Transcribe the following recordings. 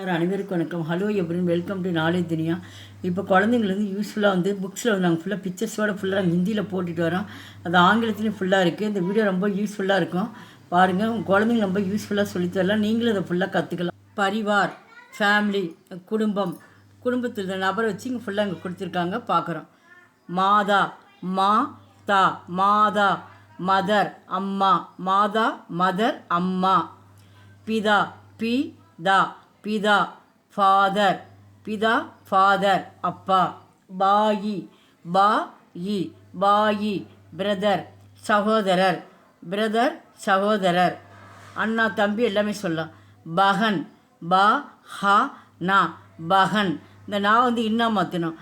Sir அனைவருக்கும் வணக்கம். Hello எப்படின்னு வெல்கம் டு நாலேஜ் துனியா. இப்போ குழந்தைங்களுக்கு யூஸ்ஃபுல்லாக புக்ஸில் நாங்கள் ஃபுல்லாக பிக்சர்ஸோடு ஃபுல்லாக நாங்கள் ஹிந்தியில் போட்டுட்டு வரோம். அது ஆங்கிலத்துலேயும் ஃபுல்லாக இருக்குது. இந்த வீடியோ ரொம்ப யூஸ்ஃபுல்லாக இருக்கும். பாருங்கள், உங்கள் குழந்தைங்க ரொம்ப யூஸ்ஃபுல்லாக சொல்லித்தரலாம். நீங்களும் அதை ஃபுல்லாக கற்றுக்கலாம். பரிவார், ஃபேமிலி, குடும்பம், குடும்பத்தில் இந்த நபரை வச்சு இங்கே ஃபுல்லாக இங்கே கொடுத்துருக்காங்க. பார்க்குறோம். மாதா, மா தா, மாதா, மதர், அம்மா, மாதா, மதர், அம்மா. பிதா, பி தா, பிதா, ஃபாதர், பிதா, ஃபாதர், அப்பா. பாயி, பாயி, பாயி, பிரதர், சகோதரர், பிரதர், சகோதரர். அண்ணா, தம்பி எல்லாமே சொல்லலாம். பகன், பா ஹா நா, பகன். இந்த நான் இன்னா மாற்றணும்.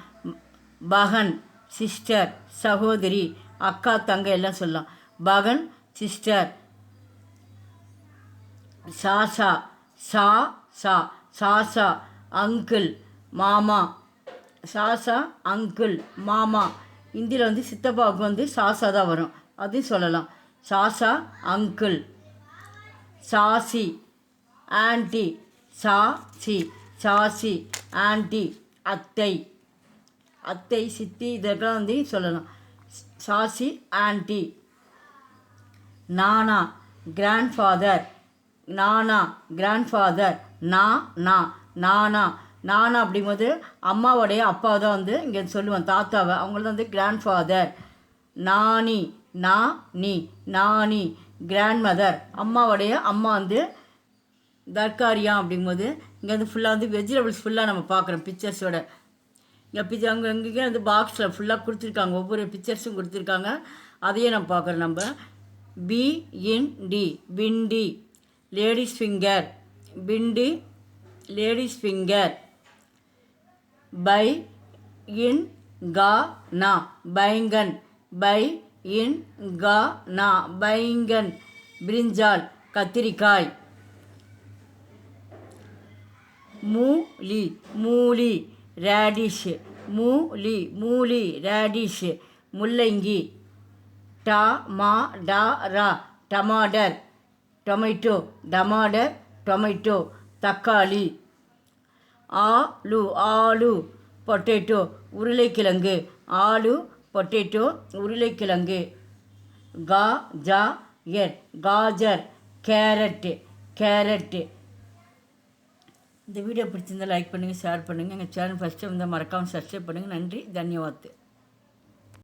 பகன், சிஸ்டர், சகோதரி, அக்கா, தங்கை எல்லாம் சொல்லலாம். பகன், சிஸ்டர். சாசா, சா சா, சாசா, அங்கிள், மாமா. சாசா, அங்கிள், மாமா. இந்தியில் சித்தப்பாவுக்கு சாசா தான் வரும், அதையும் சொல்லலாம். சாசா, அங்கிள். சாசி, ஆன்டி, சாசி, சாசி, ஆன்டி, அத்தை. அத்தை, சித்தி, இதெல்லாம் சொல்லலாம். சாசி, ஆன்டி. நானா, கிராண்ட்ஃபாதர், நானா, கிராண்ட்ஃபாதர். நானா, நானா அப்படிங்கும்போது அம்மாவோடைய அப்பா தான் இங்கே சொல்லுவேன், தாத்தாவை. அவங்கள கிராண்ட்ஃபாதர். நானி, நானி, நானி, கிராண்ட்மதர். அம்மாவோடைய அம்மா தர்காரியா அப்படிங்கும்போது இங்கே ஃபுல்லாக வெஜிடபிள்ஸ் ஃபுல்லாக நம்ம பார்க்குறோம் பிக்சர்ஸோட. இங்கே அங்கே பாக்ஸில் ஃபுல்லாக கொடுத்துருக்காங்க, ஒவ்வொரு பிக்சர்ஸும் கொடுத்துருக்காங்க. அதையே நம்ம பார்க்குறோம். நம்ம பிஇன்டி, பிண்டி, லேடிஸ் ஃபிங்கர், பிண்டி, லேடிஸ் ஃபிங்கர். பை இன் கா நா, பைங்கன், பை இன் கா நா, பைங்கன். பிரிஞ்சால், கத்திரிக்காய். மூலி, மூலி, ரேடிஷ், மூலி, மூலி, ரேடிஷ். முள்ளங்கி. டா மா டா ரா, டமாடர், டொமேட்டோ, டமாடர், டொமேட்டோ. தக்காளி. ஆலு, ஆலு, பொட்டேட்டோ, உருளைக்கிழங்கு. ஆலு, பொட்டேட்டோ, உருளைக்கிழங்கு. Gajar, gajar, carrot, carrot. இந்த வீடியோ பிடிச்சிருந்தால் லைக் பண்ணுங்கள், ஷேர் பண்ணுங்கள். எங்கள் சேனல் ஃபஸ்ட்டு மறக்காமல் சப்ஸ்கிரைப் பண்ணுங்கள். நன்றி, தன்யவாத்.